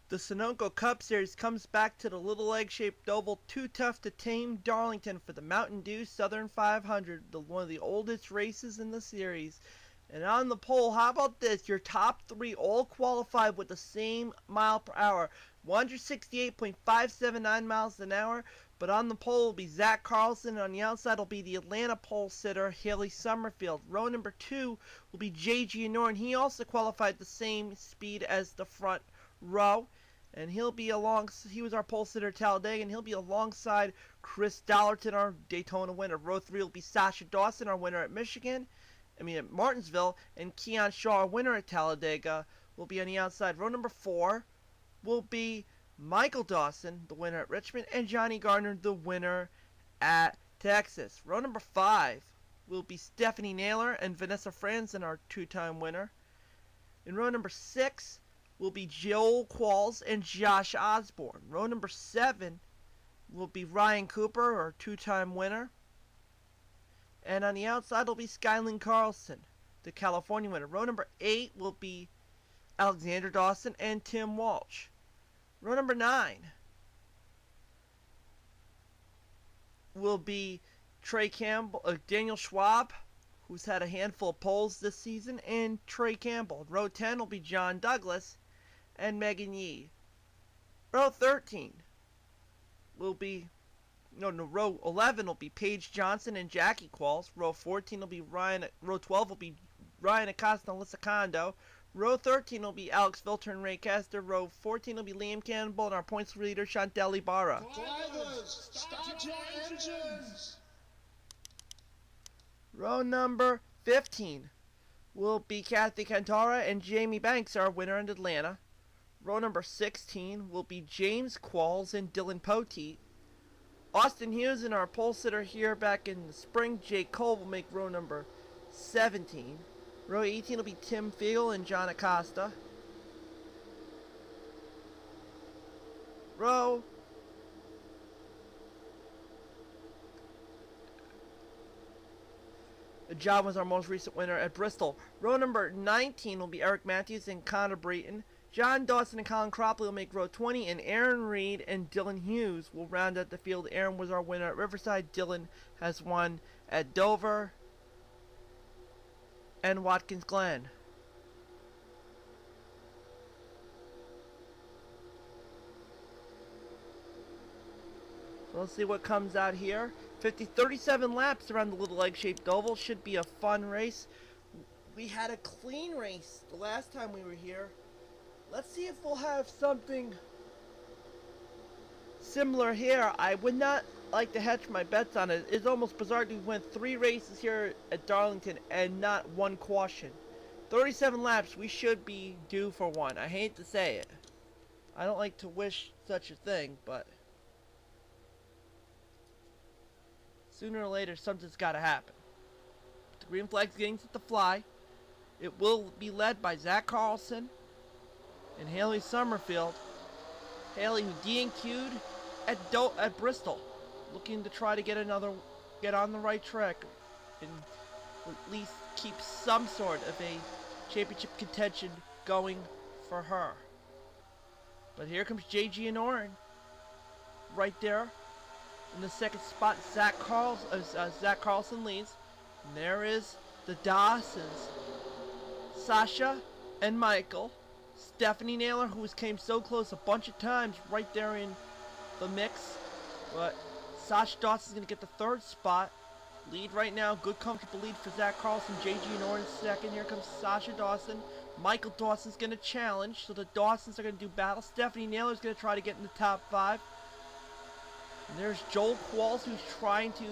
The Sunoco Cup Series comes back to the little egg-shaped oval, too tough to tame, Darlington for the Mountain Dew Southern 500, one of the oldest races in the series. And on the pole, how about this? Your top three all qualified with the same mile per hour, 168.579 miles an hour. But on the pole will be Zach Carlson, and on the outside will be the Atlanta pole sitter, Haley Summerfield. Row number 2 will be J.G. Norton. He also qualified the same speed as the front row. And he was our pole sitter at Talladega, and he'll be alongside Chris Darlington, our Daytona winner. Row 3 will be Sasha Dawson, our winner at Martinsville, and Keon Shaw, our winner at Talladega, will be on the outside. Row number 4 will be Michael Dawson, the winner at Richmond, and Johnny Gardner, the winner at Texas. Row number 5 will be Stephanie Naylor and Vanessa Franzen, our two-time winner. In row number 6 will be Joel Qualls and Josh Osborne. Row number 7 will be Ryan Cooper, our two-time winner. And on the outside will be Skylin Carlson, the California winner. Row number 8 will be Alexander Dawson and Tim Walsh. Row number 9 will be Daniel Schwab, who's had a handful of poles this season, and Trey Campbell. Row 10 will be John Douglas and Megan Yee. Row 13 will be row 11 will be Paige Johnson and Jackie Qualls. Row 14 will be Row 12 will be Ryan Acosta and Alyssa Kondo. Row 13 will be Alex Filter and Ray Castor. Row 14 will be Liam Campbell and our points leader Chantel Ibarra. Drivers, start your engines! Row number 15 will be Kathy Cantara and Jamie Banks, our winner in Atlanta. Row number 16 will be James Qualls and Dylan Poteet. Austin Hughes and our pole sitter here back in the spring, Jake Cole, will make row number 17. Row 18 will be Tim Fiegel and John Acosta. John was our most recent winner at Bristol. Row number 19 will be Eric Matthews and Connor Breton. John Dawson and Colin Cropley will make row 20, and Aaron Reed and Dylan Hughes will round out the field. Aaron was our winner at Riverside. Dylan has won at Dover and Watkins Glen. So let's see what comes out here. 37 laps around the little egg-shaped oval. Should be a fun race. We had a clean race the last time we were here. Let's see if we'll have something similar here. I would not like to hedge my bets on it. It's almost bizarre we went 3 races here at Darlington and not one caution. 37 laps, we should be due for one. I hate to say it. I don't like to wish such a thing, but sooner or later something's got to happen. The green flag's getting set to fly. It will be led by Zach Carlson and Haley Summerfield. Haley, who DNQ'd at Bristol, looking to try to get on the right track and at least keep some sort of a championship contention going for her. But here comes J.G. and Oren right there in the second spot. Zach Carlson leads, and there is the Dawsons, Sasha and Michael. Stephanie Naylor, who came so close a bunch of times, right there in the mix. But Sasha Dawson's going to get the 3rd spot. Lead right now. Good, comfortable lead for Zach Carlson. J.G. and Oren second. Here comes Sasha Dawson. Michael Dawson's going to challenge. So the Dawsons are going to do battle. Stephanie Naylor's going to try to get in the top 5. And there's Joel Qualls, who's trying to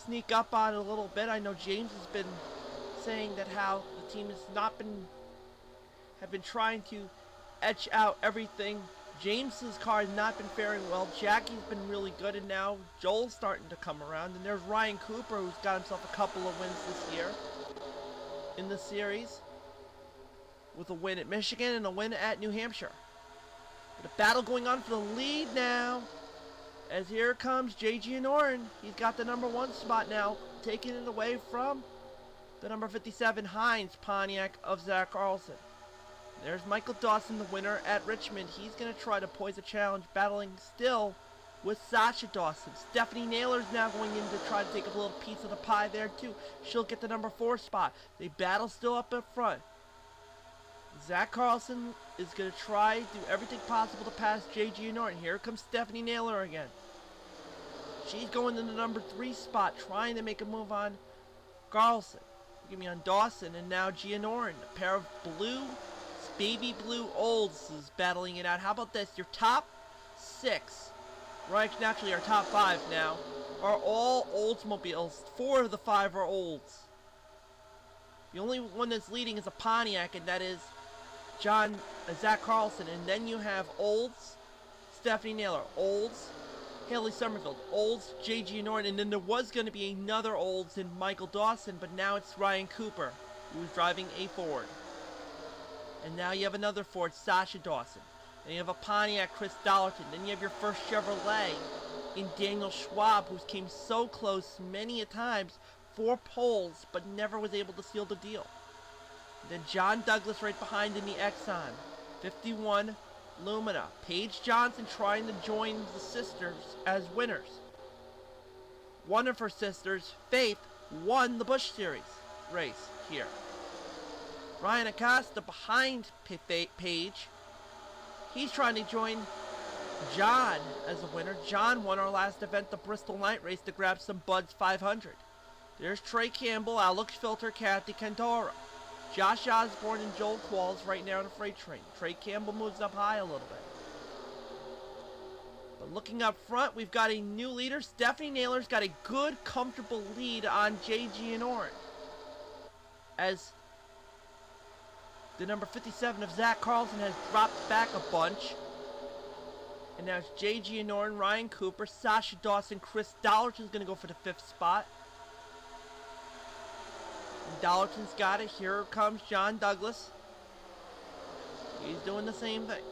sneak up on it a little bit. I know James has been saying that how the team have been trying to etch out everything. James's car has not been faring well. Jackie's been really good, and now Joel's starting to come around. And there's Ryan Cooper, who's got himself a couple of wins this year in the series, with a win at Michigan and a win at New Hampshire. But a battle going on for the lead now, as here comes J.G. and Oren. He's got the number 1 spot now, taking it away from the number 57 Heinz Pontiac of Zach Carlson. There's Michael Dawson, the winner at Richmond. He's going to try to poise a challenge, battling still with Sasha Dawson. Stephanie Naylor's now going in to try to take a little piece of the pie there too. She'll get the number 4 spot. They battle still up front. Zach Carlson is going to try to do everything possible to pass J.G. Norton. Here comes Stephanie Naylor again. She's going in the number 3 spot, trying to make a move on Carlson. Give me on Dawson, and now Gia Norton. A pair of baby blue olds is battling it out. How about this? Your top 6, right, actually our top 5 now, are all Oldsmobiles. 4 of the 5 are Olds. The only one that's leading is a Pontiac, and that is Zach Carlson. And then you have Olds, Stephanie Naylor, Olds, Haley Summerfield, Olds, J.G. Norton, and then there was going to be another Olds in Michael Dawson, but now it's Ryan Cooper, who's driving a Ford. And now you have another Ford, Sasha Dawson. Then you have a Pontiac, Chris Darlington. Then you have your first Chevrolet in Daniel Schwab, who came so close many a times, 4 poles, but never was able to seal the deal. Then John Douglas right behind in the Exxon, 51 Lumina. Paige Johnson trying to join the sisters as winners. One of her sisters, Faith, won the Busch Series race here. Ryan Acosta behind Paige. He's trying to join John as a winner. John won our last event, the Bristol Night Race, to grab some Buds 500. There's Trey Campbell, Alex Filter, Kathy Candora. Josh Osborne and Joel Qualls right now on a freight train. Trey Campbell moves up high a little bit. But looking up front, we've got a new leader. Stephanie Naylor's got a good, comfortable lead on J.G. and Oren. As the number 57 of Zach Carlson has dropped back a bunch. And now it's J.G. and Oren, Ryan Cooper, Sasha Dawson, Chris Dollarton's going to go for the 5th spot. And Dollarton's got it. Here comes John Douglas. He's doing the same thing.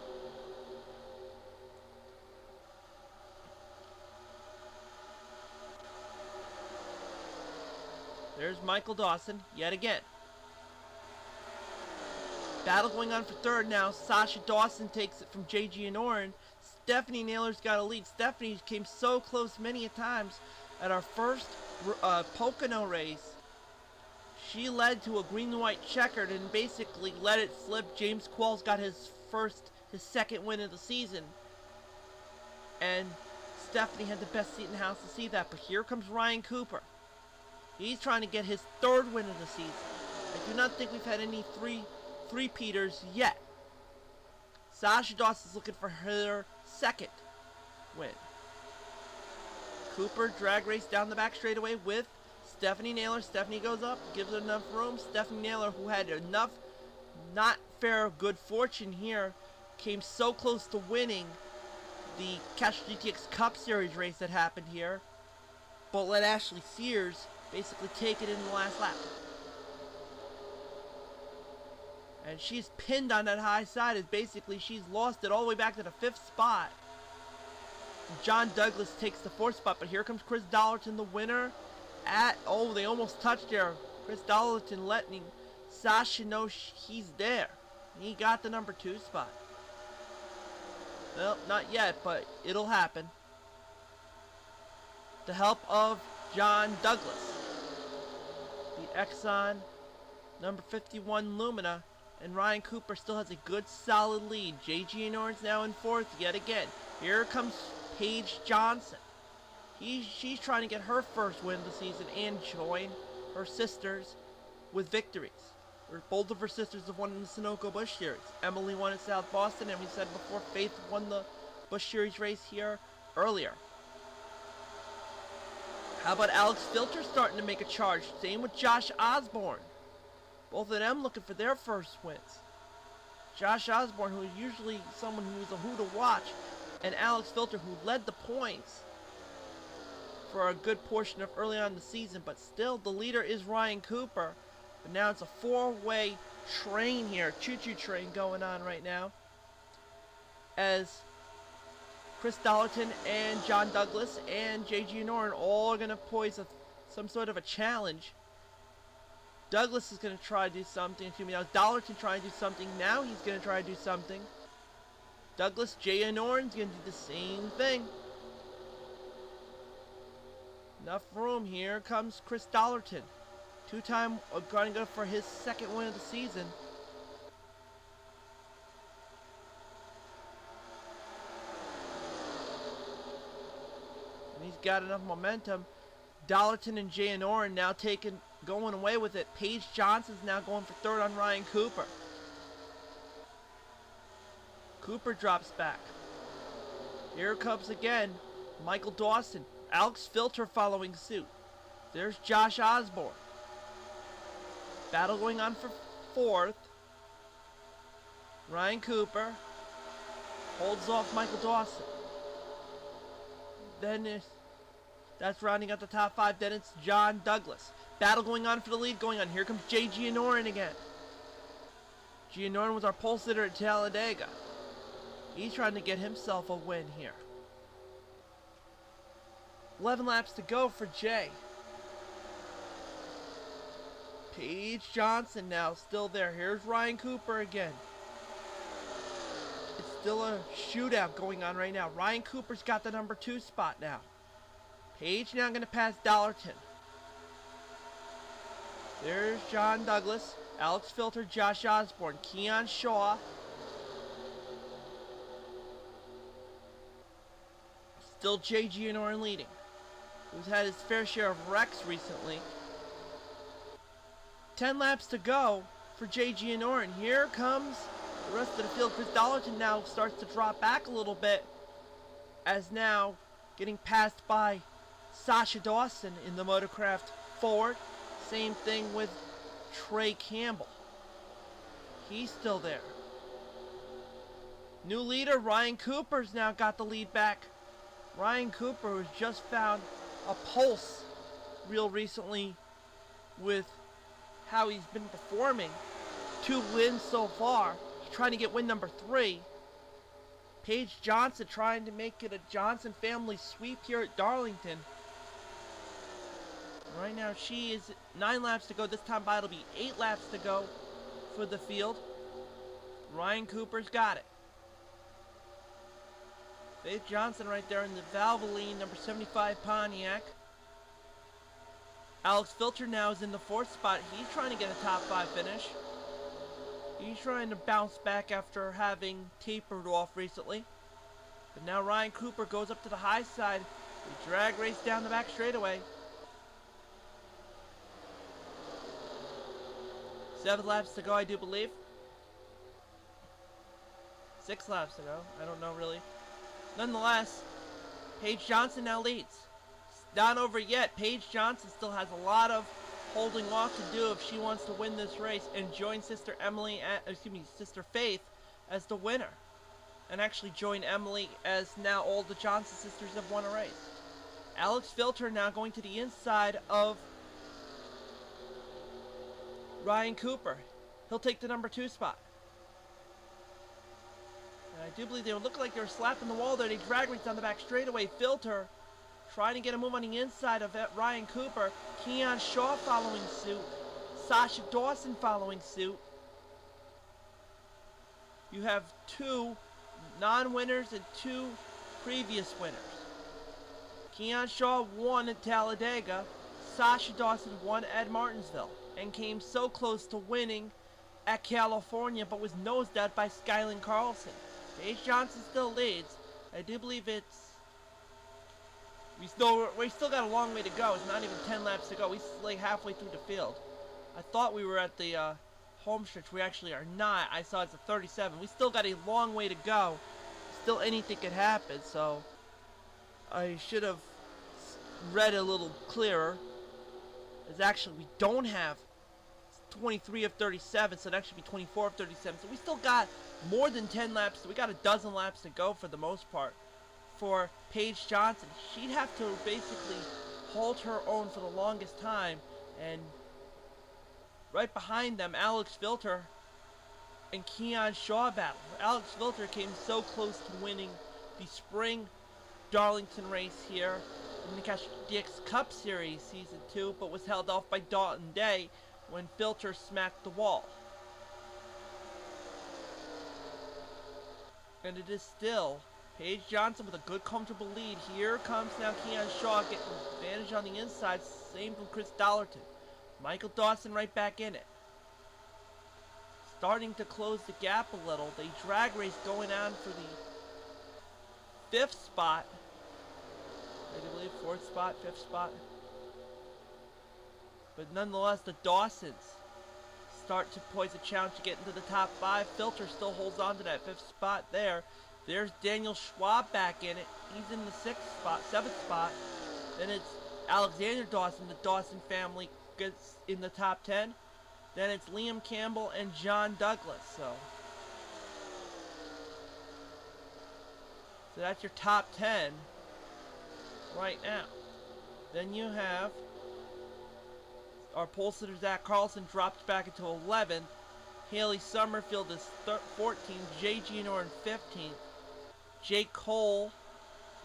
There's Michael Dawson yet again. Battle going on for 3rd now. Sasha Dawson takes it from J.G. and Oren. Stephanie Naylor's got a lead. Stephanie came so close many a times at our first Pocono race. She led to a green and white checkered and basically let it slip. James Qualls got his 2nd win of the season. And Stephanie had the best seat in the house to see that. But here comes Ryan Cooper. He's trying to get his 3rd win of the season. I do not think we've had any three-peaters yet. Sasha Dawson's looking for her 2nd win. Cooper drag race down the back straightaway with Stephanie Naylor. Stephanie goes up, gives her enough room. Stephanie Naylor, who had enough not fair good fortune here, came so close to winning the Cash GTX Cup Series race that happened here, but let Ashley Sears basically take it in the last lap. And she's pinned on that high side, as basically she's lost it all the way back to the 5th spot. John Douglas takes the 4th spot, but here comes Chris Dollarton, the winner. They almost touched there. Chris Dollarton letting Sasha know he's there. He got the number 2 spot. Well, not yet, but it'll happen. The help of John Douglas. The Exxon, number 51 Lumina, and Ryan Cooper still has a good solid lead. J.G. and Orange now in 4th yet again. Here comes Paige Johnson. She's trying to get her 1st win of the season and join her sisters with victories. Both of her sisters have won in the Sunoco Busch Series. Emily won at South Boston, and we said before, Faith won the Busch Series race here earlier. How about Alex Filter starting to make a charge? Same with Josh Osborne. Both of them looking for their 1st wins. Josh Osborne, who is usually someone who's a who to watch, and Alex Filter, who led the points for a good portion of early on in the season, but still the leader is Ryan Cooper. But now it's a 4-way train here, choo-choo train going on right now, as Chris Dollarton and John Douglas and J.G. Norton all are going to poise some sort of a challenge Douglas is going to try to do something. Excuse me, that was Darlington trying to do something. Now he's going to try to do something. Douglas, Jay, and Oren's going to do the same thing. Enough room. Here comes Chris Darlington. Two-time going to go for his second win of the season. And he's got enough momentum. Darlington and Jay and Oren now going away with it. Paige Johnson's now going for third on Ryan Cooper. Cooper drops back. Here comes again Michael Dawson. Alex Filter following suit. There's Josh Osborne. Battle going on for fourth. Ryan Cooper holds off Michael Dawson. Then that's rounding out the top five. Then it's John Douglas. Battle going on for the lead going on. Here comes Jay Gianorin again. Gianorin was our pole sitter at Talladega. He's trying to get himself a win here. 11 laps to go for Jay. Paige Johnson now still there. Here's Ryan Cooper again. It's still a shootout going on right now. Ryan Cooper's got the number 2 spot now. Paige now going to pass Darlington. There's John Douglas, Alex Filter, Josh Osborne, Keon Shaw. Still Jay Gianorin leading, who's had his fair share of wrecks recently. 10 laps to go for Jay Gianorin. Here comes the rest of the field. Chris Darlington now starts to drop back a little bit, as now getting passed by Sasha Dawson in the Motorcraft Ford. Same thing with Trey Campbell. He's still there. New leader, Ryan Cooper's now got the lead back. Ryan Cooper has just found a pulse real recently with how he's been performing. 2 wins so far. He's trying to get win number 3. Paige Johnson trying to make it a Johnson family sweep here at Darlington. Right now she is 9 laps to go. This time by it'll be 8 laps to go for the field. Ryan Cooper's got it. Faith Johnson right there in the Valvoline number 75 Pontiac. Alex Filter now is in the 4th spot. He's trying to get a top 5 finish. He's trying to bounce back after having tapered off recently. But now Ryan Cooper goes up to the high side. We drag race down the back straightaway. 7 laps to go, I do believe. 6 laps to go. I don't know really. Nonetheless, Paige Johnson now leads. It's not over yet. Paige Johnson still has a lot of holding off to do if she wants to win this race and join Sister Faith as the winner. And actually join Emily as now all the Johnson sisters have won a race. Alex Filter now going to the inside of Ryan Cooper. He'll take the number 2 spot. And I do believe they look like they were slapping the wall there. They drag race down the back straightaway. Filter trying to get a move on the inside of Ryan Cooper. Keon Shaw following suit. Sasha Dawson following suit. You have 2 non-winners and 2 previous winners. Keon Shaw won at Talladega. Sasha Dawson won at Martinsville and came so close to winning at California, but was nosed out by Skylin Carlson. Paige Johnson still leads. I do believe we still got a long way to go. It's not even 10 laps to go. We're like halfway through the field. I thought we were at the home stretch. We actually are not. I saw it's a 37. We still got a long way to go. Still anything could happen, so I should have read a little clearer. As actually we don't have 23 of 37, so that should be 24 of 37. So we still got more than 10 laps. We got a dozen laps to go for the most part. For Paige Johnson, she'd have to basically hold her own for the longest time. And right behind them, Alex Filter and Keon Shaw battle. Alex Filter came so close to winning the spring Darlington race here in the Sunoce Cup Series Season 2, but was held off by Dalton Day. when Filter smacked the wall. And it is still Paige Johnson with a good comfortable lead. Here comes now Keon Shaw getting advantage on the inside. Same from Chris Darlington. Michael Dawson right back in it. Starting to close the gap a little. The drag race going on for the 5th spot. I believe 4th spot, 5th spot. But nonetheless, the Dawsons start to poise a challenge to get into the top 5. Filter still holds on to that 5th spot there. There's Daniel Schwab back in it. He's in the 6th spot, 7th spot. Then it's Alexander Dawson. The Dawson family gets in the top 10. Then it's Liam Campbell and John Douglas. So that's your top 10 right now. Then you have our pole sitter Zach Carlson dropped back into 11th. Haley Summerfield is 14th. Jay Gianor in 15th. Jake Cole,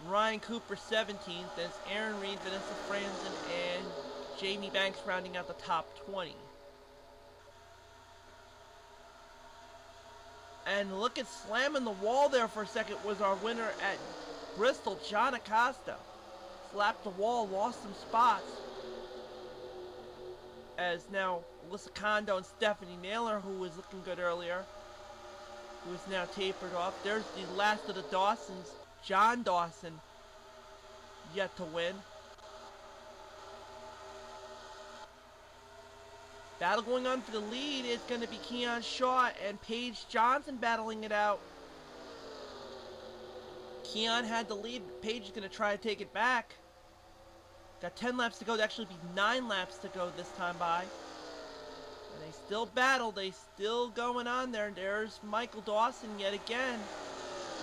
Ryan Cooper 17th. Then it's Aaron Reed, Vanessa Franzen, and Jamie Banks rounding out the top 20. And look at slamming the wall there for a second was our winner at Bristol, John Acosta. Slapped the wall, lost some spots. As now Alyssa Kondo and Stephanie Naylor, who was looking good earlier, who is now tapered off. There's the last of the Dawsons, John Dawson, yet to win. Battle going on for the lead is going to be Keon Shaw and Paige Johnson battling it out. Keon had the lead. Paige is going to try to take it back. Got 10 laps to go. It'll actually be 9 laps to go this time by. And they still battle. They still going on there. There's Michael Dawson yet again.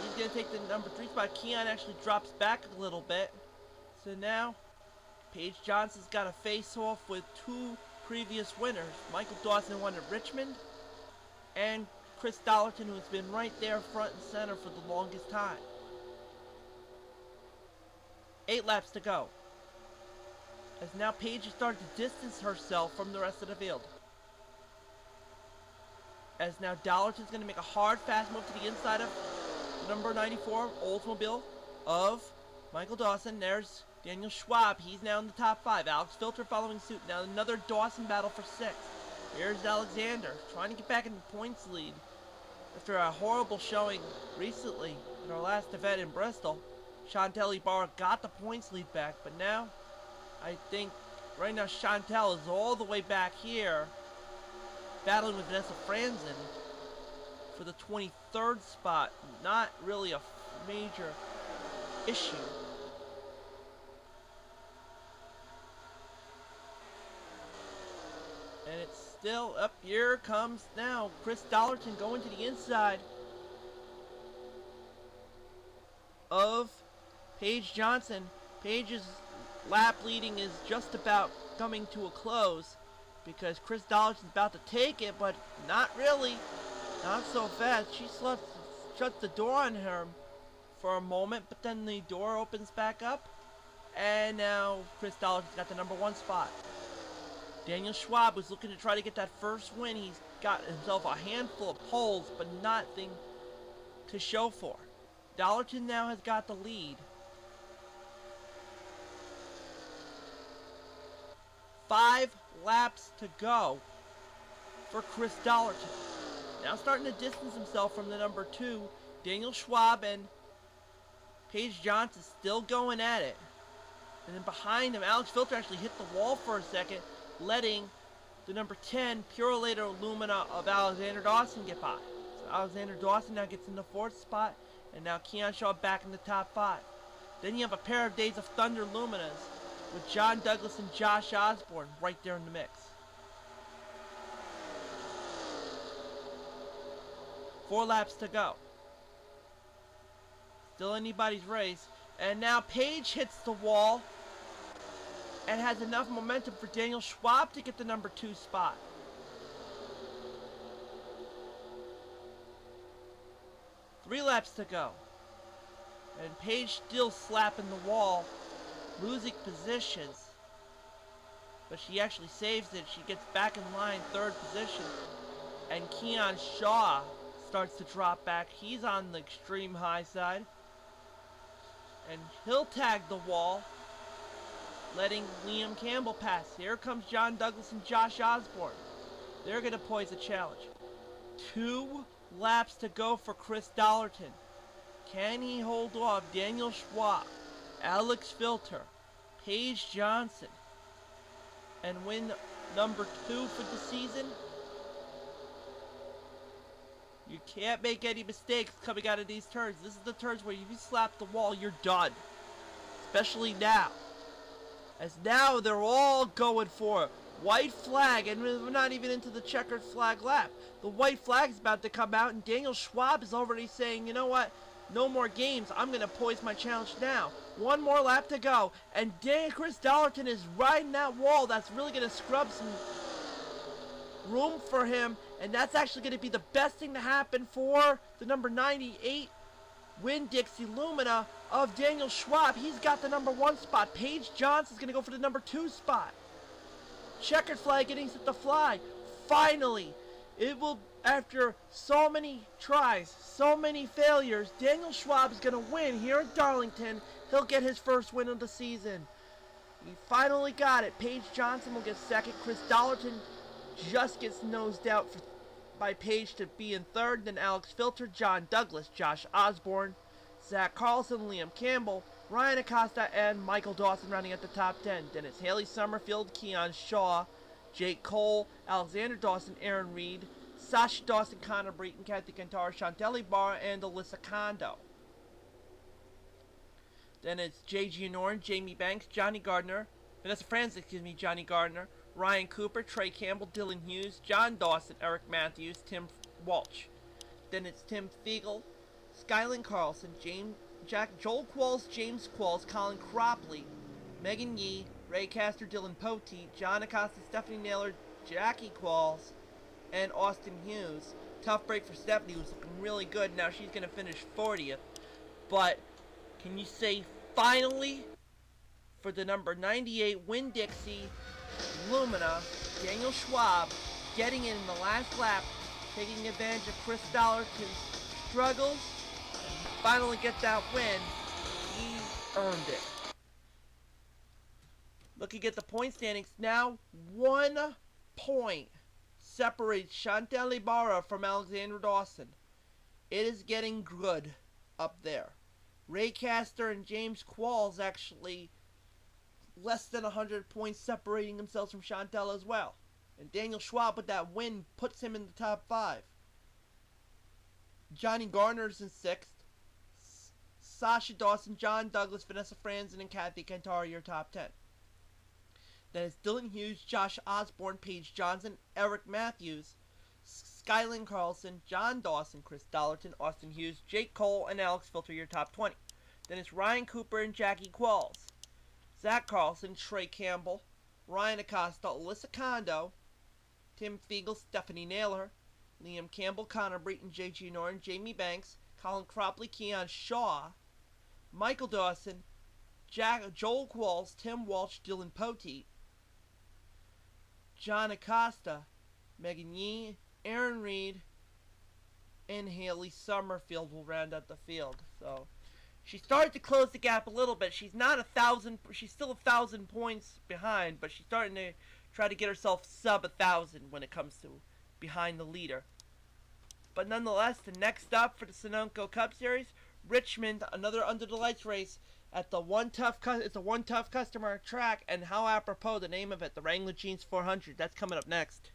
He's going to take the number 3 spot. Keon actually drops back a little bit. So now Paige Johnson's got a face-off with 2 previous winners. Michael Dawson won at Richmond, and Chris Darlington, who's been right there front and center for the longest time. 8 laps to go. As now Paige has started to distance herself from the rest of the field. As now Darlington's going to make a hard, fast move to the inside of number 94 Oldsmobile of Michael Dawson. There's Daniel Schwab, he's now in the top 5. Alex Filter following suit. Now another Dawson battle for 6. Here's Alexander, trying to get back in the points lead. After a horrible showing recently in our last event in Bristol, Chantel Ibarra got the points lead back. But now, I think, right now Chantel is all the way back here, battling with Vanessa Franzen for the 23rd spot. Not really a major issue. And it's still up. Here comes now Chris Darlington going to the inside of Paige Johnson. Paige's lap leading is just about coming to a close because Chris Darlington's about to take it, but not really. Not so fast. She shuts the door on her for a moment, but then the door opens back up. And now Chris Darlington's got the number 1 spot. Daniel Schwab was looking to try to get that first win. He's got himself a handful of poles, but nothing to show for. Darlington now has got the lead. 5 laps to go for Chris Darlington. Now starting to distance himself from the number 2, Daniel Schwab, and Paige Johnson still going at it. And then behind him, Alex Filter actually hit the wall for a second, letting the number 10 Purolator Lumina of Alexander Dawson get by. So Alexander Dawson now gets in the 4th spot, and now Keon Shaw back in the top 5. Then you have a pair of Days of Thunder Luminas with John Douglas and Josh Osborne right there in the mix. 4 laps to go. Still anybody's race. And now Paige hits the wall and has enough momentum for Daniel Schwab to get the number 2 spot. Three laps to go. And Paige still slapping the wall, losing positions. but she actually saves it. She gets back in line, third position, and Keon Shaw starts to drop back. He's on the extreme high side, and he'll tag the wall, letting Liam Campbell pass. Here comes John Douglas and Josh Osborne. They're going to poise a challenge. 2 laps to go for Chris Darlington. Can he hold off Daniel Schwab, Alex Filter, Paige Johnson, and win number 2 for the season? You can't make any mistakes coming out of these turns. This is the turns where if you slap the wall, you're done. Especially now. As now they're all going for it. White flag, and we're not even into the checkered flag lap. The white flag's about to come out, and Daniel Schwab is already saying, you know what? No more games. I'm going to poise my challenge now. 1 more lap to go, and Chris Darlington is riding that wall. That's really going to scrub some room for him, and that's actually going to be the best thing to happen for the number 98 Winn-Dixie Lumina of Daniel Schwab. He's got the number 1 spot. Paige Johnson's going to go for the number 2 spot. Checkered flag getting set to fly. Finally, it will, after so many tries, so many failures, Daniel Schwab is going to win here at Darlington. He'll get his first win of the season. He finally got it. Paige Johnson will get second. Chris Darlington just gets nosed out by Paige to be in third. Then Alex Filter, John Douglas, Josh Osborne, Zach Carlson, Liam Campbell, Ryan Acosta, and Michael Dawson rounding at the top 10. Then it's Haley Summerfield, Keon Shaw, Jake Cole, Alexander Dawson, Aaron Reed, Sasha Dawson, Connor Breton, Kathy Cantara, Chantelli Barr, and Alyssa Kondo. Then it's J.G. Norton, Jamie Banks, Johnny Gardner, Vanessa Francis, Johnny Gardner, Ryan Cooper, Trey Campbell, Dylan Hughes, John Dawson, Eric Matthews, Tim Walsh. Then it's Tim Fiegel, Skylin Carlson, Joel Qualls, James Qualls, Colin Cropley, Megan Yee, Ray Castor, Dylan Pote, John Acosta, Stephanie Naylor, Jackie Qualls, and Austin Hughes. Tough break for Stephanie, who's looking really good. Now she's going to finish 40th. But can you say finally for the number 98 Winn-Dixie Lumina, Daniel Schwab, getting in the last lap, taking advantage of Chris Darlington's struggles, finally get that win. He earned it. Looking at the point standings now, 1 point separates Chantal Ibarra from Alexander Dawson. It is getting good up there. Ray Castor and James Qualls actually less than 100 points separating themselves from Chantal as well. And Daniel Schwab with that win puts him in the top 5. Johnny Garner's in 6th. Sasha Dawson, John Douglas, Vanessa Franzen, and Kathy Cantara your top 10. Then it's Dylan Hughes, Josh Osborne, Paige Johnson, Eric Matthews, Skylin Carlson, John Dawson, Chris Darlington, Austin Hughes, Jake Cole, and Alex Filter your top 20. Then it's Ryan Cooper and Jackie Qualls, Zach Carlson, Trey Campbell, Ryan Acosta, Alyssa Kondo, Tim Fiegel, Stephanie Naylor, Liam Campbell, Connor Breton, J.G. Norton, Jamie Banks, Colin Cropley, Keon Shaw, Michael Dawson, Joel Qualls, Tim Walsh, Dylan Pote, John Acosta, Megan Yee, Aaron Reed, and Haley Summerfield will round out the field. So she started to close the gap a little bit. She's not 1,000. She's still 1,000 points behind, but she's starting to try to get herself sub 1,000 when it comes to behind the leader. But nonetheless, the next up for the Sunoco Cup Series, Richmond, another under the lights race at the it's a one tough customer track, and how apropos the name of it, the Wrangler Jeans 400. That's coming up next.